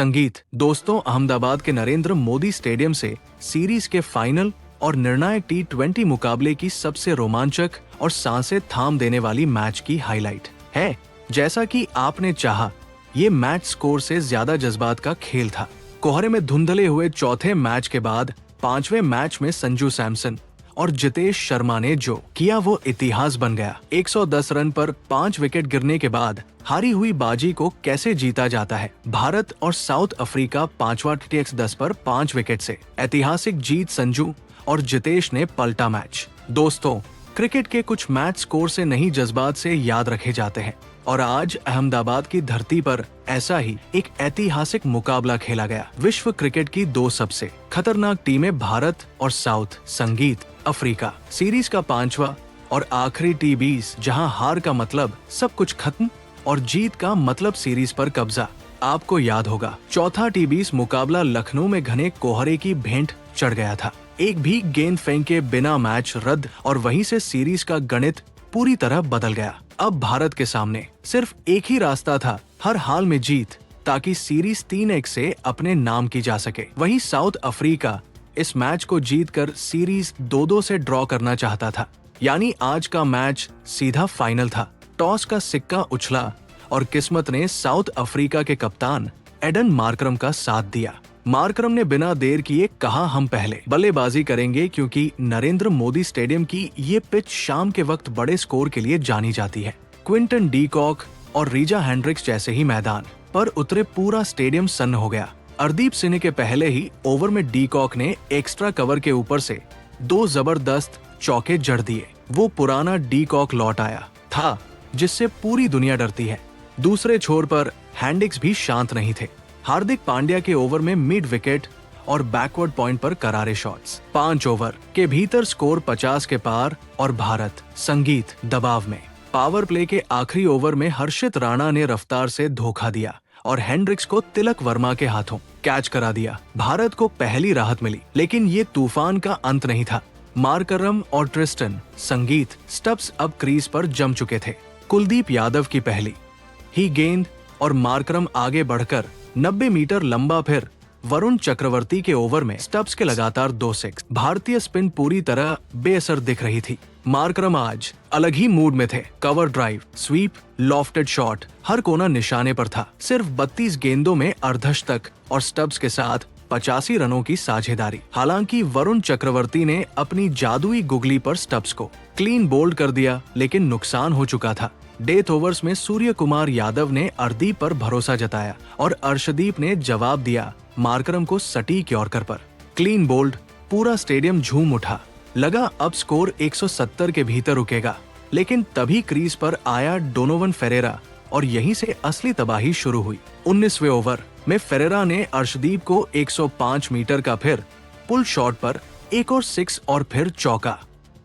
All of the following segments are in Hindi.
संगीत। दोस्तों, अहमदाबाद के नरेंद्र मोदी स्टेडियम से सीरीज के फाइनल और निर्णायक T20 मुकाबले की सबसे रोमांचक और सांसें थाम देने वाली मैच की हाईलाइट है। जैसा कि आपने चाहा, ये मैच स्कोर से ज्यादा जज्बात का खेल था। कोहरे में धुंधले हुए चौथे मैच के बाद पांचवें मैच में संजू सैमसन और जितेश शर्मा ने जो किया वो इतिहास बन गया। 110 रन पर 5 विकेट गिरने के बाद हारी हुई बाजी को कैसे जीता जाता है। भारत और साउथ अफ्रीका पांचवा T10 पर 5 विकेट से ऐतिहासिक जीत। संजू और जितेश ने पलटा मैच। दोस्तों, क्रिकेट के कुछ मैच स्कोर से नहीं, जज्बात से याद रखे जाते हैं और आज अहमदाबाद की धरती पर ऐसा ही एक ऐतिहासिक मुकाबला खेला गया। विश्व क्रिकेट की दो सबसे खतरनाक टीमें भारत और साउथ संगीत अफ्रीका। सीरीज का पांचवा और आखिरी T20, जहां हार का मतलब सब कुछ खत्म और जीत का मतलब सीरीज पर कब्जा। आपको याद होगा, चौथा T20 मुकाबला लखनऊ में घने कोहरे की भेंट चढ़ गया था। एक भी गेंद फेंके बिना मैच रद्द और वहीं से सीरीज का गणित पूरी तरह बदल गया। अब भारत के सामने सिर्फ एक ही रास्ता था, हर हाल में जीत, ताकि सीरीज 3-1 से अपने नाम की जा सके। वहीं साउथ अफ्रीका इस मैच को जीतकर सीरीज 2-2 से ड्रॉ करना चाहता था। यानी आज का मैच सीधा फाइनल था। टॉस का सिक्का उछला और किस्मत ने साउथ अफ्रीका के कप्तान एडन मार्करम का साथ दिया। मार्करम ने बिना देर किए कहा, हम पहले बल्लेबाजी करेंगे, क्योंकि नरेंद्र मोदी स्टेडियम की ये पिच शाम के वक्त बड़े स्कोर के लिए जानी जाती है। क्विंटन डी कॉक और रीजा हेंड्रिक्स जैसे ही मैदान पर उतरे, पूरा स्टेडियम सन्न हो गया। अर्दीप सिन्हा के पहले ही ओवर में डी कॉक ने एक्स्ट्रा कवर के ऊपर से 2 जबरदस्त चौके जड़ दिए। वो पुराना डी कॉक लौट आया था जिससे पूरी दुनिया डरती है। दूसरे छोर पर हेंड्रिक्स भी शांत नहीं थे। हार्दिक पांड्या के ओवर में मिड विकेट और बैकवर्ड पॉइंट पर करारे शॉट्स। 5 ओवर के भीतर स्कोर 50 के पार और भारत संगीत दबाव में। पावर प्ले के आखिरी ओवर में हर्षित राणा ने रफ्तार से धोखा दिया और हेंड्रिक्स को तिलक वर्मा के हाथों कैच करा दिया। भारत को पहली राहत मिली, लेकिन ये तूफान का अंत नहीं था। मार्करम और ट्रिस्टन संगीत स्टब्स अब क्रीज पर जम चुके थे। कुलदीप यादव की पहली ही गेंद और मार्करम आगे बढ़कर 90 मीटर लंबा, फिर वरुण चक्रवर्ती के ओवर में स्टब्स के लगातार 2 सिक्स। भारतीय स्पिन पूरी तरह बेअसर दिख रही थी। मार्करम आज अलग ही मूड में थे। Cover drive, sweep, lofted shot, हर कोना निशाने पर था। सिर्फ 32 गेंदों में अर्धशतक और स्टब्स के साथ 85 रनों की साझेदारी। हालांकि वरुण चक्रवर्ती ने अपनी जादुई गुगली पर स्टब्स को क्लीन बोल्ड कर दिया, लेकिन नुकसान हो चुका था। डेथ ओवर्स में सूर्य कुमार यादव ने अर्दीप पर भरोसा जताया और अर्शदीप ने जवाब दिया मार्करम को सटीक यॉर्कर पर। क्लीन बोल्ड, पूरा स्टेडियम झूम उठा। लगा अब स्कोर 170 के भीतर रुकेगा, लेकिन तभी क्रीज पर आया डोनोवन फेरेरा और यहीं से असली तबाही शुरू हुई। 19वें ओवर में फेरेरा ने अर्शदीप को 105 मीटर का फिर पुल शॉट पर एक और 6 और फिर चौका।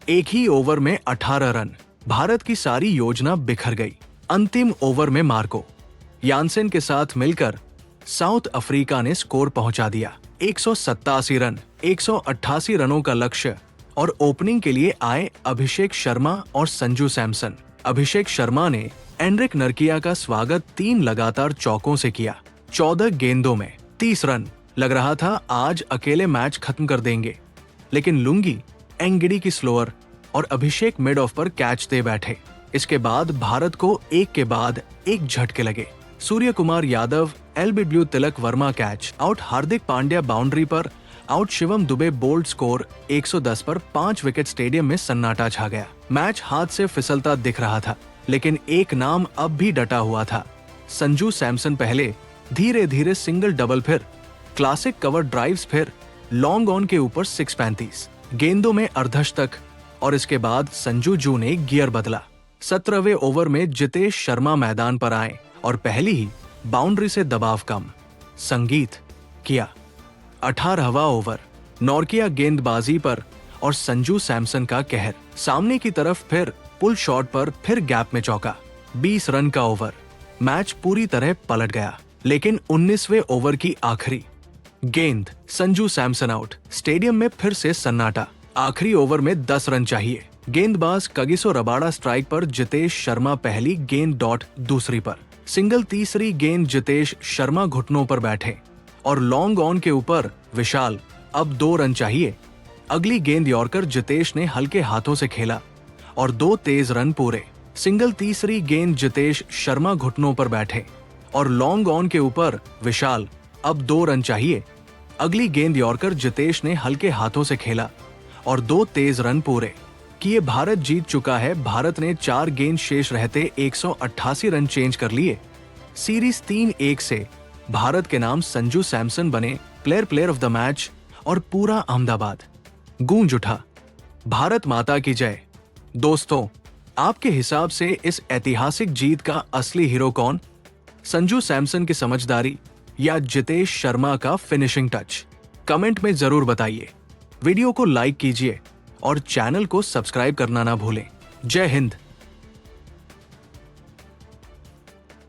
एक ही ओवर में 18 रन। भारत की सारी योजना बिखर गई। अंतिम ओवर में मार्को यानसेन के साथ मिलकर साउथ अफ्रीका ने स्कोर पहुंचा दिया। 187 रन, 188 रनों का लक्ष्य और ओपनिंग के लिए आए अभिषेक शर्मा और संजू सैमसन। अभिषेक शर्मा ने एंड्रिक नरकिया का स्वागत 3 लगातार चौकों से किया। 14 गेंदों में 30 रन। लग रहा था आज अकेले मैच खत्म कर देंगे, लेकिन लुंगी, एंगिडी की स्लोअर और अभिषेक मिड ऑफ पर कैच दे बैठे। इसके बाद भारत को एक के बाद एक झटके लगे। Surya Kumar Yadav, LBW Tilak Varma catch out, Hardik Pandya boundary पर out, Shivam Dube bowled. Score 110 पर 5 विकेट। स्टेडियम में सन्नाटा छा गया। मैच हाथ से फिसलता दिख रहा था, लेकिन एक नाम अब भी डटा हुआ था, संजू सैमसन। पहले धीरे धीरे सिंगल डबल, फिर क्लासिक कवर ड्राइव्स, फिर लॉन्ग ऑन के ऊपर 635 गेंदों में अर्धशतक और इसके बाद संजू जू ने गियर बदला। 17वें ओवर में जितेश शर्मा मैदान पर आए और पहली ही बाउंड्री से दबाव कम संगीत किया। 18वां ओवर नॉर्किया गेंदबाजी पर और संजू सैमसन का कहर। सामने की तरफ फिर पुल शॉट पर, फिर गैप में चौका। 20 रन का ओवर। मैच पूरी तरह पलट गया, लेकिन 19वें ओवर की आखिरी गेंद संजू सैमसन आउट। स्टेडियम में फिर से सन्नाटा। आखिरी ओवर में 10 रन चाहिए। गेंदबाज कगिसो रबाडा स्ट्राइक पर, जितेश शर्मा पहली गेंद डॉट दूसरी पर। सिंगल तीसरी गेंद जितेश शर्मा घुटनों पर बैठे और लॉन्ग ऑन के ऊपर विशाल, अब 2 रन चाहिए। अगली गेंद यॉर्कर जितेश ने हल्के हाथों से खेला और 2 तेज रन पूरे। सिंगल तीसरी गेंद जितेश शर्मा घुटनों पर बैठे और लॉन्ग ऑन के ऊपर विशाल, अब 2 रन चाहिए। अगली गेंद यॉर्कर जितेश ने हल्के हाथों से खेला और 2 तेज रन पूरे किए। भारत जीत चुका है। भारत ने 4 गेंद शेष रहते 188 रन चेंज कर लिए। सीरीज 3-1 से भारत के नाम संजू सैमसन बने प्लेयर ऑफ द मैच और पूरा अहमदाबाद गूंज उठा। भारत माता की जय। दोस्तों, आपके हिसाब से इस ऐतिहासिक जीत का असली हीरो कौन? संजू सैमसन की समझदारी या जितेश शर्मा का फिनिशिंग टच? कमेंट में जरूर बताइए। वीडियो को लाइक कीजिए और चैनल को सब्सक्राइब करना ना भूलें। जय हिंद।